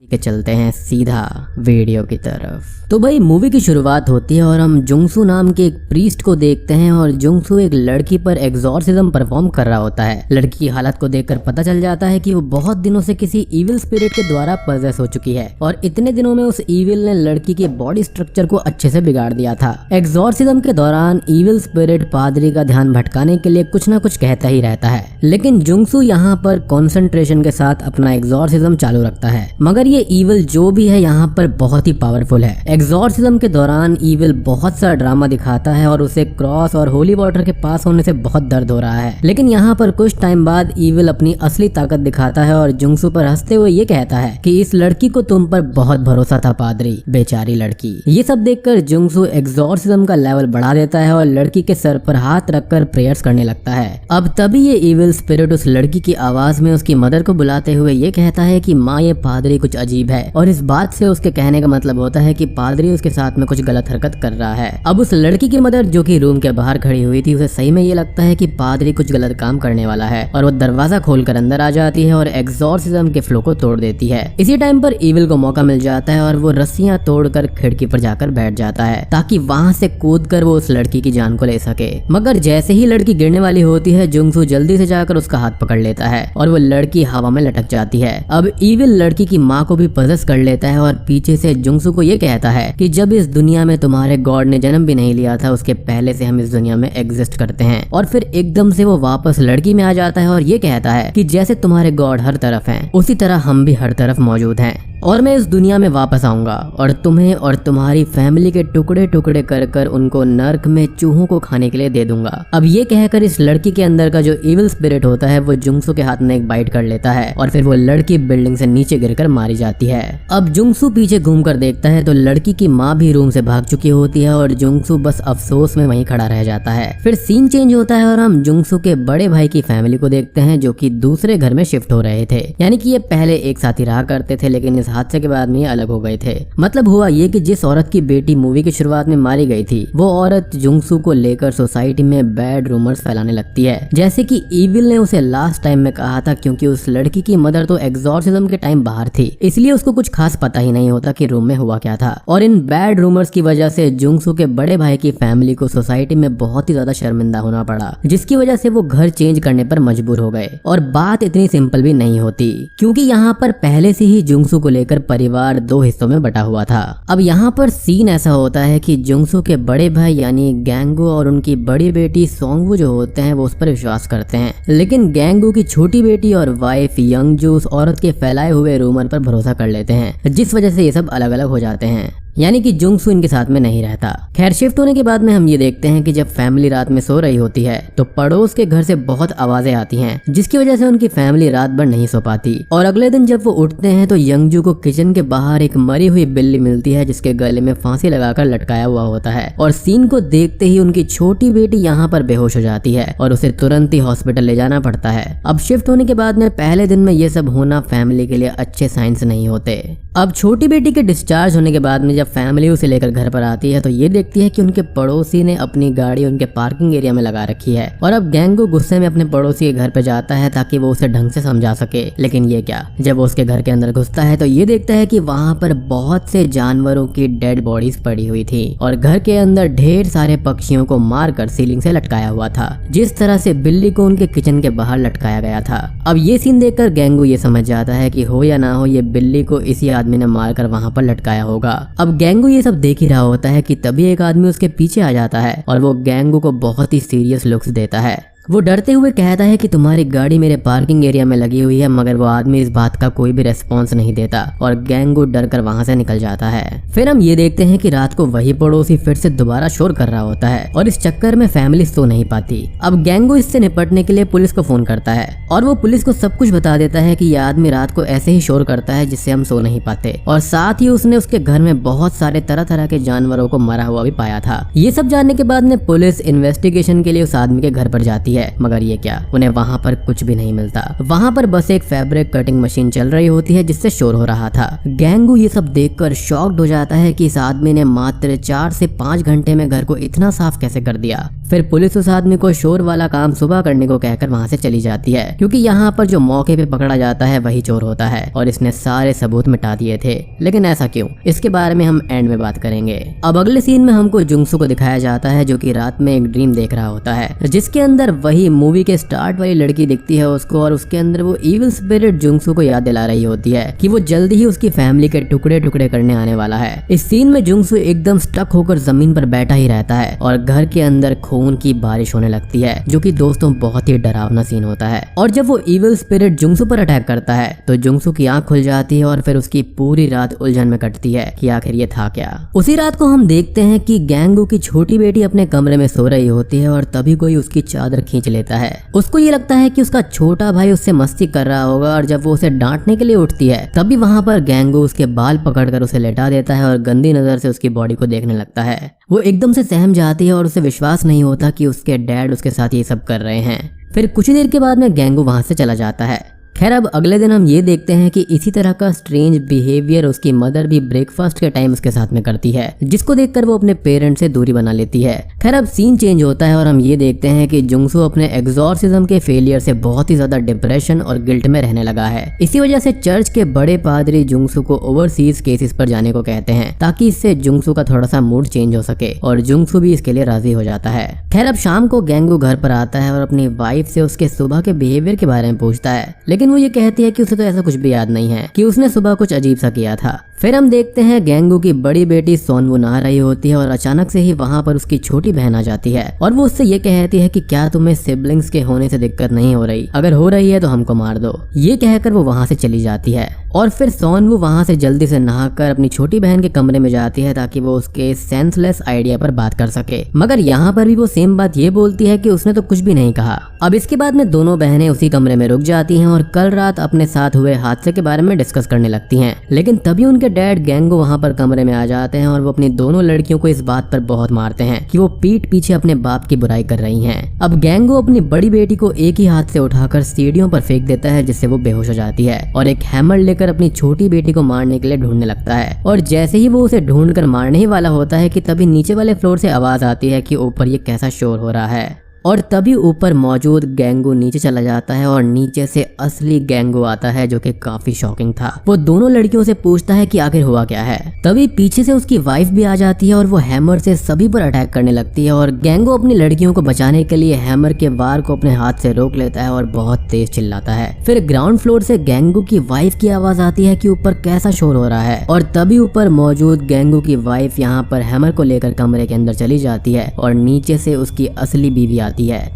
के चलते हैं सीधा वीडियो की तरफ। तो भाई मूवी की शुरुआत होती है और हम जुंगसू नाम के एक प्रीस्ट को देखते हैं और जुंगसू एक लड़की पर एग्जॉर्सिज्म परफॉर्म कर रहा होता है। लड़की की हालत को देखकर पता चल जाता है कि वो बहुत दिनों से किसी इविल स्पिरिट के द्वारा पजेस हो चुकी है और इतने दिनों में उस इविल ने लड़की के बॉडी स्ट्रक्चर को अच्छे से बिगाड़ दिया था। एग्जॉर्सिज्म के दौरान इविल स्पिरिट पादरी का ध्यान भटकाने के लिए कुछ न कुछ कहता ही रहता है, लेकिन जुंगसू यहाँ पर कॉन्सेंट्रेशन के साथ अपना एग्जॉर्सिज्म चालू रखता है। मगर ये इविल जो भी है यहाँ पर बहुत ही पावरफुल है। एग्जॉर्सिज्म के दौरान इविल बहुत सा ड्रामा दिखाता है और उसे क्रॉस और होली वाटर के पास होने से बहुत दर्द हो रहा है, लेकिन यहाँ पर कुछ टाइम बाद इविल अपनी असली ताकत दिखाता है और जुंगसू पर हंसते हुए ये कहता है कि इस लड़की को तुम पर बहुत भरोसा था पादरी, बेचारी लड़की। ये सब देखकर जुंगसू एग्जॉर्सिज्म का लेवल बढ़ा देता है और लड़की के सर पर हाथ रखकर प्रेयर्स करने लगता है। अब तभी ये इविल स्पिरिट उस लड़की की आवाज में उसकी मदर को बुलाते हुए ये कहता है कि माँ ये पादरी कुछ अजीब है, और इस बात से उसके कहने का मतलब होता है कि पादरी उसके साथ में कुछ गलत हरकत कर रहा है। अब उस लड़की की मदर जो कि रूम के बाहर खड़ी हुई थी, उसे सही में ये लगता है कि पादरी कुछ गलत काम करने वाला है और वो दरवाजा खोलकर अंदर आ जाती है और एग्जॉर्सिज्म के फ्लो को तोड़ देती है। इसी टाइम पर इविल को मौका मिल जाता है और वो रस्सियां तोड़कर खिड़की पर जाकर बैठ जाता है ताकि वहां से कूदकर वो उस लड़की की जान को ले सके। मगर जैसे ही लड़की गिरने वाली होती है, जुंगसू जल्दी से जाकर उसका हाथ पकड़ लेता है और वो लड़की हवा में लटक जाती है। अब इविल लड़की की माँ को भी पजेस कर लेता है और पीछे से जुंगसू को ये कहता है कि जब इस दुनिया में तुम्हारे गॉड ने जन्म भी नहीं लिया था, उसके पहले से हम इस दुनिया में एग्जिस्ट करते हैं। और फिर एकदम से वो वापस लड़की में आ जाता है और ये कहता है कि जैसे तुम्हारे गॉड हर तरफ हैं, उसी तरह हम भी हर तरफ मौजूद हैं और मैं इस दुनिया में वापस आऊंगा और तुम्हें और तुम्हारी फैमिली के टुकड़े टुकड़े कर कर उनको नर्क में चूहों को खाने के लिए दे दूंगा। अब ये कहकर इस लड़की के अंदर का जो इविल स्पिरिट होता है वो जुंगसू के हाथ में एक बाइट कर लेता है और फिर वो लड़की बिल्डिंग से नीचे गिरकर मारी जाती है। अब जुंगसू पीछे घूमकर देखता है तो लड़की की माँ भी रूम से भाग चुकी होती है और जुंगसू बस अफसोस में वहीं खड़ा रह जाता है। फिर सीन चेंज होता है और हम जुंगसू के बड़े भाई की फैमिली को देखते हैं जो कि दूसरे घर में शिफ्ट हो रहे थे। यानी कि ये पहले एक साथ ही रहा करते थे, लेकिन इस हादसे के बाद में ये अलग हो गए थे। मतलब हुआ ये कि जिस औरत की बेटी मूवी की शुरुआत में मारी गई थी, वो औरत जुंगसू को लेकर सोसाइटी में बैड रूमर्स फैलाने लगती है, जैसे कि इविल ने उसे लास्ट टाइम में कहा था, क्योंकि उस लड़की की मदर तो एग्जॉर्सिज्म के टाइम बाहर थी, इसलिए उसको कुछ खास पता ही नहीं होता कि रूम में हुआ क्या था। और इन बैड रूमर्स की वजह से जुंगसू के बड़े भाई की फैमिली को सोसाइटी में बहुत ही ज्यादा शर्मिंदा होना पड़ा, जिसकी वजह से वो घर चेंज करने पर मजबूर हो गए। और बात इतनी सिंपल भी नहीं होती, क्योंकि यहाँ पर पहले से ही जुंगसू को लेकर परिवार दो हिस्सों में बटा हुआ था। अब यहाँ पर सीन ऐसा होता है कि जुंगसू के बड़े भाई यानी गैंगू और उनकी बड़ी बेटी सोंगवू जो होते हैं वो उस पर विश्वास करते हैं, लेकिन गैंगू की छोटी बेटी और वाइफ यंगजू उस औरत के फैलाए हुए रूमर पर भरोसा कर लेते हैं, जिस वजह से ये सब अलग अलग हो जाते हैं। यानी कि जुंगसू इनके साथ में नहीं रहता। खैर शिफ्ट होने के बाद में हम ये देखते हैं कि जब फैमिली रात में सो रही होती है तो पड़ोस के घर से बहुत आवाजें आती हैं, जिसकी वजह से उनकी फैमिली रात भर नहीं सो पाती। और अगले दिन जब वो उठते हैं तो यंगजू को किचन के बाहर एक मरी हुई बिल्ली मिलती है जिसके गले में फांसी लगाकर लटकाया हुआ होता है। और सीन को देखते ही उनकी छोटी बेटी यहाँ पर बेहोश हो जाती है और उसे तुरंत ही हॉस्पिटल ले जाना पड़ता है। अब शिफ्ट होने के बाद में पहले दिन में ये सब होना फैमिली के लिए अच्छे साइंस नहीं होते। अब छोटी बेटी के डिस्चार्ज होने के बाद में जब फैमिली उसे लेकर घर पर आती है तो ये देखती है कि उनके पड़ोसी ने अपनी गाड़ी उनके पार्किंग एरिया में लगा रखी है। और अब गैंगू गुस्से में अपने पड़ोसी के घर पे जाता है ताकि वो उसे ढंग से समझा सके, लेकिन ये क्या, जब वो उसके घर के अंदर घुसता है तो ये देखता है कि वहाँ पर बहुत से जानवरों की डेड बॉडीज पड़ी हुई थी और घर के अंदर ढेर सारे पक्षियों को मारकर सीलिंग से लटकाया हुआ था, जिस तरह से बिल्ली को उनके किचन के बाहर लटकाया गया था। अब ये सीन देखकर गैंगू ये समझ जाता है कि हो या ना हो ये बिल्ली को इसी आदमी ने मारकर वहाँ पर लटकाया होगा। अब गैंगू ये सब देख ही रहा होता है कि तभी एक आदमी उसके पीछे आ जाता है और वो गैंगू को बहुत ही सीरियस लुक्स देता है। वो डरते हुए कहता है कि तुम्हारी गाड़ी मेरे पार्किंग एरिया में लगी हुई है, मगर वो आदमी इस बात का कोई भी रेस्पॉन्स नहीं देता और गैंगू डर कर वहाँ से निकल जाता है। फिर हम ये देखते हैं कि रात को वही पड़ोसी फिर से दोबारा शोर कर रहा होता है और इस चक्कर में फैमिली सो नहीं पाती। अब गैंगू इससे निपटने के लिए पुलिस को फोन करता है और वो पुलिस को सब कुछ बता देता है कि यह आदमी रात को ऐसे ही शोर करता है जिससे हम सो नहीं पाते, और साथ ही उसने उसके घर में बहुत सारे तरह तरह के जानवरों को मरा हुआ भी पाया था। ये सब जानने के बाद में पुलिस इन्वेस्टिगेशन के लिए उस आदमी के घर पर जाती जाती है, मगर ये क्या, उन्हें वहाँ पर कुछ भी नहीं मिलता। वहाँ पर बस एक फैब्रिक कटिंग मशीन चल रही होती है जिससे शोर हो रहा था। गैंगू ये सब देखकर शॉक्ड हो जाता है कि इस आदमी ने मात्र 4 से 5 घंटे में घर को इतना साफ कैसे कर दिया। फिर पुलिस उस आदमी को शोर वाला काम सुबह करने को कहकर वहाँ से चली जाती है, क्योंकि यहाँ पर जो मौके पे पकड़ा जाता है वही चोर होता है और इसने सारे सबूत मिटा दिए थे। लेकिन ऐसा क्यों, इसके बारे में हम एंड में बात करेंगे। अब अगले सीन में हमको जुंगसू को दिखाया जाता है जो कि रात में एक ड्रीम देख रहा होता है, जिसके अंदर वही मूवी के स्टार्ट वाली लड़की दिखती है उसको, और उसके अंदर वो इविल स्पिरिट जुंगसू को याद दिला रही होती है कि वो जल्दी ही उसकी फैमिली के टुकड़े टुकड़े करने आने वाला है। इस सीन में जुंगसू एकदम स्टक होकर जमीन पर बैठा ही रहता है और घर के अंदर खून की बारिश होने लगती है, जो कि दोस्तों बहुत ही डरावना सीन होता है। और जब वो इविल स्पिरिट जुंगसू पर अटैक करता है तो जुंगसू की आंख खुल जाती है और फिर उसकी पूरी रात उलझन में कटती है कि आखिर ये था क्या। उसी रात को हम देखते हैं कि गैंगू की छोटी बेटी अपने कमरे में सो रही होती है और तभी कोई उसकी चादर खींच लेता है। उसको ये लगता है कि उसका छोटा भाई उससे मस्ती कर रहा होगा, और जब वो उसे डांटने के लिए उठती है तभी वहां पर गैंगू उसके बाल पकड़कर उसे लेटा देता है और गंदी नजर से उसकी बॉडी को देखने लगता है। वो एकदम से सहम जाती है और उसे विश्वास नहीं होता कि उसके डैड उसके साथ ये सब कर रहे हैं। फिर कुछ ही देर के बाद में गैंगू वहां से चला जाता है। खैर अब अगले दिन हम ये देखते हैं कि इसी तरह का स्ट्रेंज बिहेवियर उसकी मदर भी ब्रेकफास्ट के टाइम उसके साथ में करती है, जिसको देखकर वो अपने पेरेंट्स से दूरी बना लेती है। खैर अब सीन चेंज होता है और हम ये देखते हैं कि जुंगसू अपने एग्जॉर्सिज्म के फेलियर से बहुत ही ज्यादा डिप्रेशन और गिल्ट में रहने लगा है। इसी वजह से चर्च के बड़े पादरी जुंगसू को ओवरसीज केसेस पर जाने को कहते हैं, ताकि इससे जुंगसू का थोड़ा सा मूड चेंज हो सके, और जुंगसू भी इसके लिए राजी हो जाता है। खैर अब शाम को गैंगू घर पर आता है और अपनी वाइफ से उसके सुबह के बिहेवियर के बारे में पूछता है, लेकिन वो ये कहती है कि उसे तो ऐसा कुछ भी याद नहीं है कि उसने सुबह कुछ अजीब सा किया था। फिर हम देखते हैं गैंगू की बड़ी बेटी सोनवू नहा रही होती है और अचानक से ही वहाँ पर उसकी छोटी बहन आ जाती है और वो उससे ये कहती है कि क्या तुम्हें सिबलिंग्स के होने से दिक्कत नहीं हो रही, अगर हो रही है तो हमको मार दो। ये कहकर वो वहाँ से चली जाती है और फिर सोनवू वहाँ से जल्दी से नहाकर अपनी छोटी बहन के कमरे में जाती है ताकि वो उसके सेंसलेस आइडिया पर बात कर सके, मगर यहाँ पर भी वो सेम बात ये बोलती है कि उसने तो कुछ भी नहीं कहा। अब इसके बाद में दोनों बहनें उसी कमरे में रुक जाती हैं और कल रात अपने साथ हुए हादसे के बारे में डिस्कस करने लगती हैं। लेकिन तभी उनके डैड गैंगू वहाँ पर कमरे में आ जाते हैं और वो अपनी दोनों लड़कियों को इस बात पर बहुत मारते हैं कि वो पीठ पीछे अपने बाप की बुराई कर रही हैं। अब गैंगू अपनी बड़ी बेटी को एक ही हाथ से उठाकर सीढ़ियों पर फेंक देता है, जिससे वो बेहोश हो जाती है और एक हैमर लेकर अपनी छोटी बेटी को मारने के लिए ढूंढने लगता है। और जैसे ही वो उसे ढूंढकर मारने ही वाला होता है कि तभी नीचे वाले फ्लोर से आवाज आती है कि ऊपर ये कैसा शोर हो रहा है, और तभी ऊपर मौजूद गैंगू नीचे चला जाता है और नीचे से असली गैंगू आता है, जो कि काफी शॉकिंग था। वो दोनों लड़कियों से पूछता है कि आखिर हुआ क्या है। तभी पीछे से उसकी वाइफ भी आ जाती है और वो हैमर से सभी पर अटैक करने लगती है और गैंगू अपनी लड़कियों को बचाने के लिए हैमर के वार को अपने हाथ से रोक लेता है और बहुत तेज चिल्लाता है। फिर ग्राउंड फ्लोर से गैंगू की वाइफ की आवाज आती है कि ऊपर कैसा शोर हो रहा है, और तभी ऊपर मौजूद गैंगू की वाइफ यहाँ पर हैमर को लेकर कमरे के अंदर चली जाती है और नीचे से उसकी असली बीवी है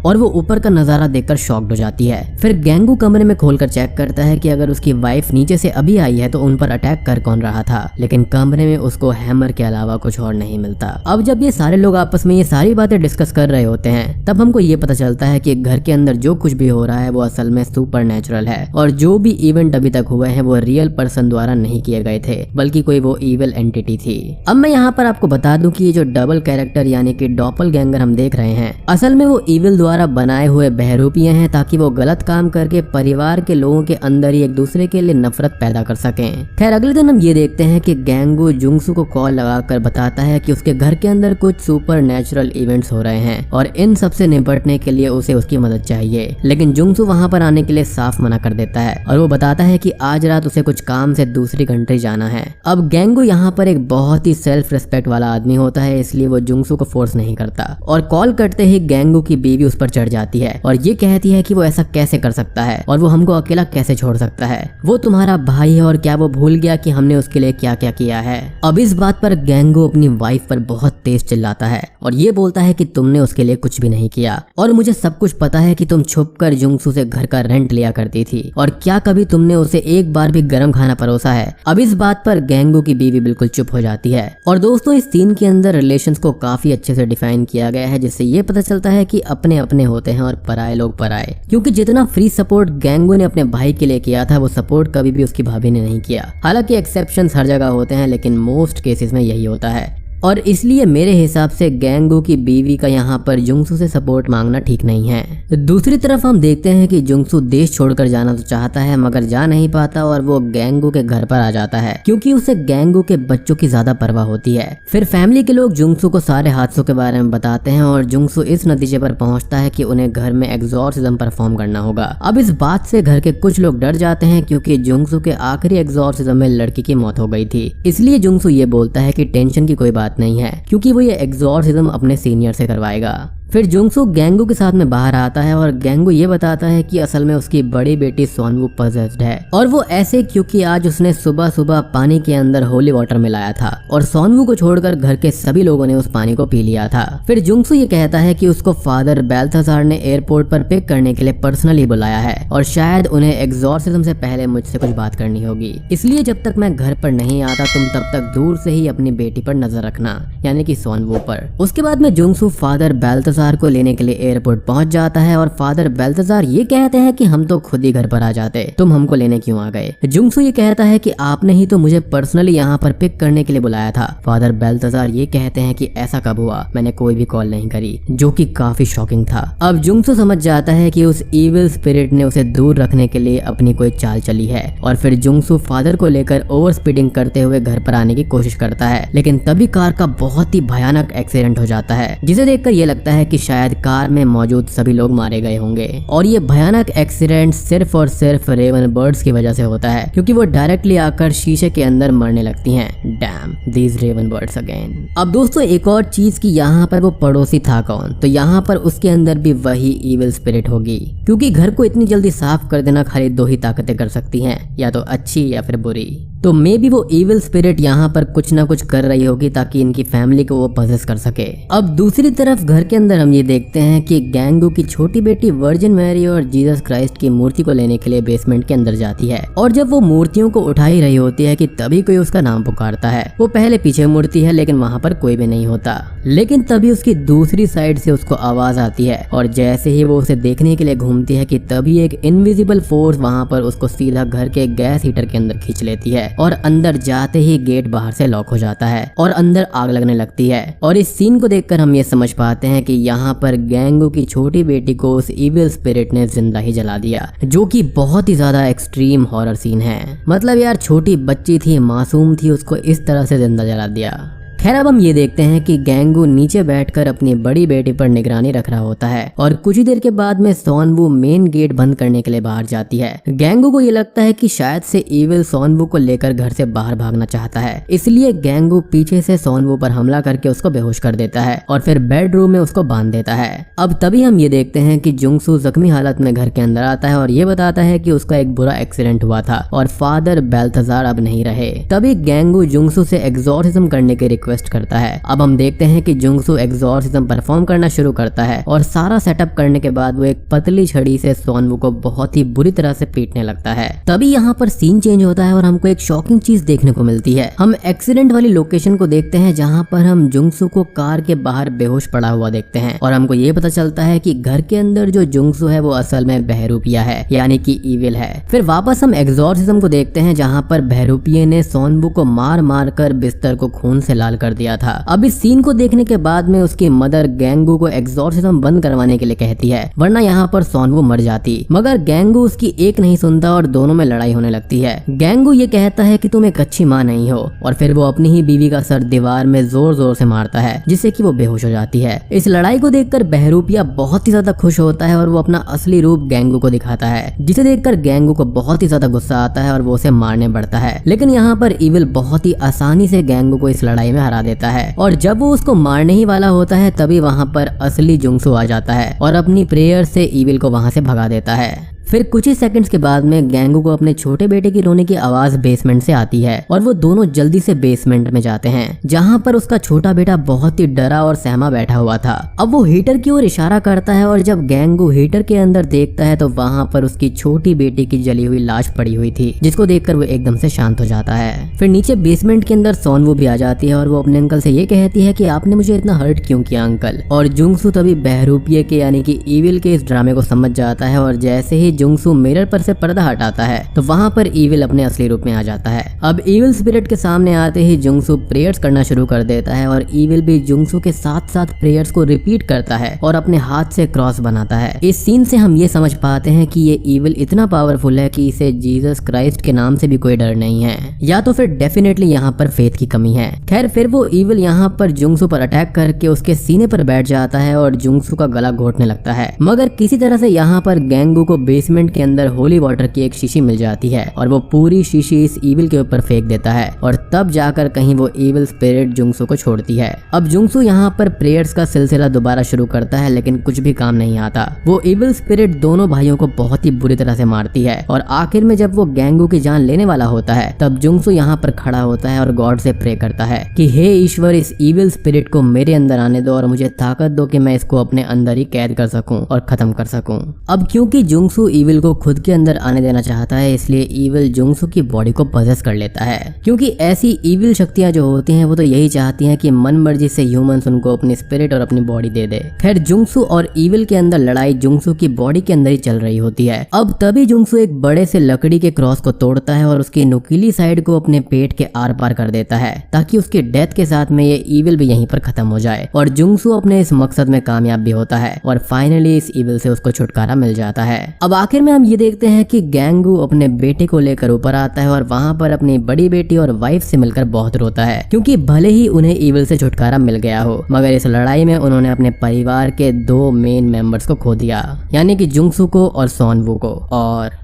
और वो ऊपर का नजारा देखकर शॉक्ड हो जाती है। फिर गैंगू कमरे में खोलकर चेक करता है कि अगर उसकी वाइफ नीचे से अभी आई है तो उन पर अटैक कर कौन रहा था, लेकिन कमरे में उसको हैमर के अलावा कुछ और नहीं मिलता। अब जब ये सारे लोग आपस में ये सारी बातें डिस्कस कर रहे होते हैं तब हमको ये पता चलता है कि घर के अंदर जो कुछ भी हो रहा है वो असल में सुपर नेचुरल है, और जो भी इवेंट अभी तक हुए हैं वो रियल पर्सन द्वारा नहीं किए गए थे, बल्कि कोई वो इविल एंटिटी थी। अब मैं यहाँ पर आपको बता दूं कि ये जो डबल कैरेक्टर यानी कि डॉपलगैंगर हम देख रहे हैं, असल में वो इविल द्वारा बनाए हुए बहरूपियां हैं, ताकि वो गलत काम करके परिवार के लोगों के अंदर ही एक दूसरे के लिए नफरत पैदा कर सकें। खैर अगले दिन हम ये देखते हैं कि गैंगू जुंगसू को कॉल लगाकर बताता है कि उसके घर के अंदर कुछ सुपर नेचुरल इवेंट्स हो रहे हैं और इन सब से निपटने के लिए उसे उसकी मदद चाहिए, लेकिन जुंगसू वहां पर आने के लिए साफ मना कर देता है और वो बताता है कि आज रात उसे कुछ काम से दूसरी कंट्री जाना है। अब गैंगू यहाँ पर एक बहुत ही सेल्फ रिस्पेक्ट वाला आदमी होता है, इसलिए वो जुंगसू को फोर्स नहीं करता, और कॉल करते ही गैंगू की बीवी उस पर चढ़ जाती है और ये कहती है कि वो ऐसा कैसे कर सकता है और वो हमको अकेला कैसे छोड़ सकता है, वो तुम्हारा भाई है और क्या वो भूल गया कि हमने उसके लिए क्या क्या किया है। अब इस बात पर गैंगू अपनी वाइफ पर बहुत तेज चिल्लाता है और ये बोलता है कि तुमने उसके लिए कुछ भी नहीं किया और मुझे सब कुछ पता है कि तुम छुपकर जुंगसू से घर का रेंट लिया करती थी, और क्या कभी तुमने उसे एक बार भी गर्म खाना परोसा है। अब इस बात पर गैंगू की बीवी बिल्कुल चुप हो जाती है। और दोस्तों इस सीन के अंदर रिलेशंस को काफी अच्छे से डिफाइन किया गया है, जिससे ये पता चलता है कि अपने अपने होते हैं और पराये लोग पराये, क्योंकि जितना फ्री सपोर्ट गैंगू ने अपने भाई के लिए किया था वो सपोर्ट कभी भी उसकी भाभी ने नहीं किया। हालांकि एक्सेप्शंस हर जगह होते हैं, लेकिन मोस्ट केसेस में यही होता है। और इसलिए मेरे हिसाब से गैंगू की बीवी का यहाँ पर जुंगसू से सपोर्ट मांगना ठीक नहीं है। दूसरी तरफ हम देखते हैं कि जुंगसू देश छोड़कर जाना तो चाहता है मगर जा नहीं पाता और वो गैंगू के घर पर आ जाता है क्योंकि उसे गैंगू के बच्चों की ज्यादा परवाह होती है। फिर फैमिली के लोग जुंगसू को सारे हादसों के बारे में बताते हैं और जुंगसू इस नतीजे पर पहुंचता है कि उन्हें घर में एग्जॉर्सिज्म परफॉर्म करना होगा। अब इस बात से घर के कुछ लोग डर जाते हैं क्योंकि जुंगसू के आखिरी एग्जॉर्सिज्म में लड़की की मौत हो गई थी। इसलिए जुंगसू ये बोलता है कि टेंशन की कोई बात नहीं है क्योंकि वो ये एग्जॉर्सिज्म अपने सीनियर से करवाएगा। फिर जुंगसू गैंगू के साथ में बाहर आता है और गैंगू ये बताता है कि असल में उसकी बड़ी बेटी सोनवू पॉसेस्ड है और वो ऐसे क्योंकि आज उसने सुबह सुबह पानी के अंदर होली वाटर मिलाया था और सोनवू को छोड़कर घर के सभी लोगों ने उस पानी को पी लिया था। फिर जुंगसू ये कहता है कि उसको फादर बेल्थासार ने एयरपोर्ट पर पिक करने के लिए पर्सनली बुलाया है और शायद उन्हें एग्जॉर्सिज्म से पहले मुझसे कुछ बात करनी होगी, इसलिए जब तक मैं घर पर नहीं आता तुम तब तक दूर से ही अपनी बेटी पर नजर रखना, यानी कि सोनवू पर। उसके बाद में जुंगसू फादर बेल्थासार को लेने के लिए एयरपोर्ट पहुंच जाता है और फादर बेल्थासार ये कहते हैं कि हम तो खुद ही घर पर आ जाते, तुम हमको लेने क्यों आ गए। जुंगसू ये कहता है कि आपने ही तो मुझे पर्सनली यहाँ पर पिक करने के लिए बुलाया था। फादर बेल्थासार ये कहते हैं कि ऐसा कब हुआ, मैंने कोई भी कॉल नहीं करी, जो कि काफी शॉकिंग था। अब जुंगसू समझ जाता है कि उस इविल स्पिरिट ने उसे दूर रखने के लिए अपनी कोई चाल चली है और फिर जुंगसू फादर को लेकर ओवर स्पीडिंग करते हुए घर पर आने की कोशिश करता है, लेकिन तभी कार का बहुत ही भयानक एक्सीडेंट हो जाता है जिसे देखकर ये लगता है कि शायद कार में मौजूद सभी लोग मारे गए होंगे और ये भयानक एक्सीडेंट सिर्फ और सिर्फ रेवन बर्ड्स की वजह से होता है क्योंकि वो डायरेक्टली आकर शीशे के अंदर मरने लगती हैं। Damn these raven birds again. अब दोस्तों एक और चीज की यहाँ पर वो पड़ोसी था कौन, तो यहाँ पर उसके अंदर भी वही इविल स्पिरिट होगी क्योंकि घर को इतनी जल्दी साफ कर देना खाली दो ही ताकतें कर सकती हैं, या तो अच्छी या फिर बुरी। तो मे बी वो इविल स्पिरिट यहाँ पर कुछ ना कुछ कर रही होगी ताकि इनकी फैमिली को वो पजेस कर सके। अब दूसरी तरफ घर के अंदर हम ये देखते हैं कि गैंगू की छोटी बेटी वर्जिन मैरी और जीसस क्राइस्ट की मूर्ति को लेने के लिए बेसमेंट के अंदर जाती है और जब वो मूर्तियों को उठा ही रही होती है कि तभी कोई उसका नाम पुकारता है। वो पहले पीछे मूर्ति है लेकिन वहाँ पर कोई भी नहीं होता, लेकिन तभी उसकी दूसरी साइड से उसको आवाज आती है और जैसे ही वो उसे देखने के लिए घूमती है कि तभी एक इनविजिबल फोर्स वहाँ पर उसको सीधा घर के गैस हीटर के अंदर खींच लेती है और अंदर जाते ही गेट बाहर से लॉक हो जाता है और अंदर आग लगने लगती है। और इस सीन को देखकर हम ये समझ पाते हैं कि यहाँ पर गैंगू की छोटी बेटी को उस इविल स्पिरिट ने जिंदा ही जला दिया, जो कि बहुत ही ज्यादा एक्सट्रीम हॉरर सीन है। मतलब यार छोटी बच्ची थी, मासूम थी, उसको इस तरह से जिंदा जला दिया। खैर अब हम ये देखते हैं कि गैंगू नीचे बैठकर अपनी बड़ी बेटी पर निगरानी रख रहा होता है और कुछ ही देर के बाद में सोनवू मेन गेट बंद करने के लिए बाहर जाती है। गैंगू को ये लगता है कि शायद से इविल सोनवू को लेकर घर से बाहर भागना चाहता है, इसलिए गैंगू पीछे से सोनवू पर हमला करके उसको बेहोश कर देता है और फिर बेडरूम में उसको बांध देता है। अब तभी हम ये देखते हैं कि जुंगसू जख्मी हालत में घर के अंदर आता है और ये बताता है कि उसका एक बुरा एक्सीडेंट हुआ था और फादर बेल्थासार अब नहीं रहे। तभी गैंगू जुंगसू से एग्जॉर्सिज्म करने के रिक्वेस्ट करता है। अब हम देखते हैं कि जुंगसू एग्जॉर्सिज्म परफॉर्म करना शुरू करता है और सारा सेटअप करने के बाद वो एक पतली छड़ी से सोनवू को बहुत ही बुरी तरह से पीटने लगता है। तभी यहाँ पर सीन चेंज होता है और हमको एक शॉकिंग चीज देखने को मिलती है। हम एक्सीडेंट वाली लोकेशन को देखते हैं जहाँ पर हम जुंगसू को कार के बाहर बेहोश पड़ा हुआ देखते हैं और हमको ये पता चलता है कि घर के अंदर जो जुंगसू है वो असल में बहरूपिया है, यानी कि इविल है। फिर वापस हम एग्जॉर्सिज्म को देखते हैं जहाँ पर बहरूपिये ने सोनवू को मार मार कर बिस्तर को खून से लाल कर दिया था। अब इस सीन को देखने के बाद में उसकी मदर गैंगू को एग्जॉर्सिज्म बंद करवाने के लिए कहती है, वरना यहाँ पर सोनवू मर जाती। मगर गैंगू उसकी एक नहीं सुनता और दोनों में लड़ाई होने लगती है। गैंगू ये कहता है कि तुम एक अच्छी माँ नहीं हो और फिर वो अपनी ही बीवी का सर दीवार में जोर जोर से मारता है जिससे कि वो बेहोश हो जाती है। इस लड़ाई को देखकर बहरूपिया बहुत ही ज्यादा खुश होता है और वो अपना असली रूप गैंगू को दिखाता है, जिसे देखकर गैंगू को बहुत ही ज्यादा गुस्सा आता है और वो उसे मारने बढ़ता है। लेकिन यहाँ पर इविल बहुत ही आसानी से गैंगू को इस लड़ाई में हरा देता है और जब वो उसको मारने ही वाला होता है तभी वहाँ पर असली जुंगसू आ जाता है और अपनी प्रेयर से इविल को वहाँ से भगा देता है। फिर कुछ ही सेकंड्स के बाद में गैंगू को अपने छोटे बेटे की रोने की आवाज बेसमेंट से आती है और वो दोनों जल्दी से बेसमेंट में जाते हैं जहाँ पर उसका छोटा बेटा बहुत ही डरा और सहमा बैठा हुआ था। अब वो हीटर की ओर इशारा करता है और जब गैंगू हीटर के अंदर देखता है तो वहाँ पर उसकी छोटी बेटी की जली हुई लाश पड़ी हुई थी, जिसको देखकर वो एकदम से शांत हो जाता है। फिर नीचे बेसमेंट के अंदर सोनवू भी आ जाती है और वो अपने अंकल से ये कहती है कि आपने मुझे इतना हर्ट क्यों किया अंकल। और जुंगसू तभी बहरूपिये के यानी कि इविल के इस ड्रामे को समझ जाता है और जैसे ही जुंगसू मिरर पर से पर्दा हटाता है तो वहाँ पर ईविल अपने असली रूप में आ जाता है। अब ईविल स्पिरिट के सामने आते ही जुंगसू प्रेयर्स करना शुरू कर देता है और ईविल भी जुंगसू के साथ साथ प्रेयर्स को रिपीट करता है और अपने हाथ से क्रॉस बनाता है। इस सीन से हम ये समझ पाते हैं कि ये ईविल इतना पावरफुल है कि इसे जीसस क्राइस्ट के नाम से भी कोई डर नहीं है, या तो फिर डेफिनेटली यहाँ पर फेथ की कमी है। खैर फिर वो ईविल यहाँ पर जुंगसू पर अटैक करके उसके सीने पर बैठ जाता है और जुंगसू का गला घोटने लगता है, मगर किसी तरह से यहाँ पर गैंगू को बेसमेंट के अंदर होली वाटर की एक शीशी मिल जाती है और वो पूरी शीशी इस ईविल के ऊपर फेंक देता है और तब जाकर कहीं वो ईविल स्पिरिट जुंगसू को छोड़ती है। अब जुंगसू यहाँ पर प्रेयर्स का सिलसिला दोबारा शुरू करता है लेकिन कुछ भी काम नहीं आता। वो ईविल स्पिरिट दोनों भाइयों को बहुत ही बुरी तरह से मारती है और आखिर में जब वो गैंगू की जान लेने वाला होता है तब जुंगसू यहाँ पर खड़ा होता है और गॉड से प्रे करता है कि हे ईश्वर, इस ईविल स्पिरिट को मेरे अंदर आने दो और मुझे ताकत दो कि मैं इसको अपने अंदर ही कैद कर सकूं और खत्म कर सकूं। अब क्योंकि जुंगसू ईविल को खुद के अंदर आने देना चाहता है इसलिए ईविल जुंगसू की बॉडी को पजेस कर लेता है, क्योंकि ऐसी ईविल शक्तियां जो होती हैं वो तो यही चाहती हैं कि मन मर्जी से ह्यूमंस उनको अपनी स्पिरिट और अपनी बॉडी दे दे। खैर जुंगसू और ईविल के अंदर लड़ाई जुंगसू की बॉडी के अंदर ही चल रही होती है। अब तभी जुंगसू एक बड़े से लकड़ी के क्रॉस को तोड़ता है और उसकी नुकीली साइड को अपने पेट के आर पार कर देता है ताकि उसकी डेथ के साथ में ये ईविल भी यहीं पर खत्म हो जाए और जुंगसू अपने इस मकसद में कामयाब भी होता है और फाइनली इस ईविल से उसको छुटकारा मिल जाता है। अब आखिर में हम ये देखते हैं कि गैंगू अपने बेटे को लेकर ऊपर आता है और वहाँ पर अपनी बड़ी बेटी और वाइफ से मिलकर बहुत रोता है, क्योंकि भले ही उन्हें ईविल से छुटकारा मिल गया हो मगर इस लड़ाई में उन्होंने अपने परिवार के 2 मेन मेंबर्स को खो दिया, यानी कि जुंगसू को और सोनवू को। और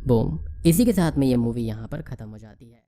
बूम, इसी के साथ में ये मूवी यहाँ पर खत्म हो जाती है।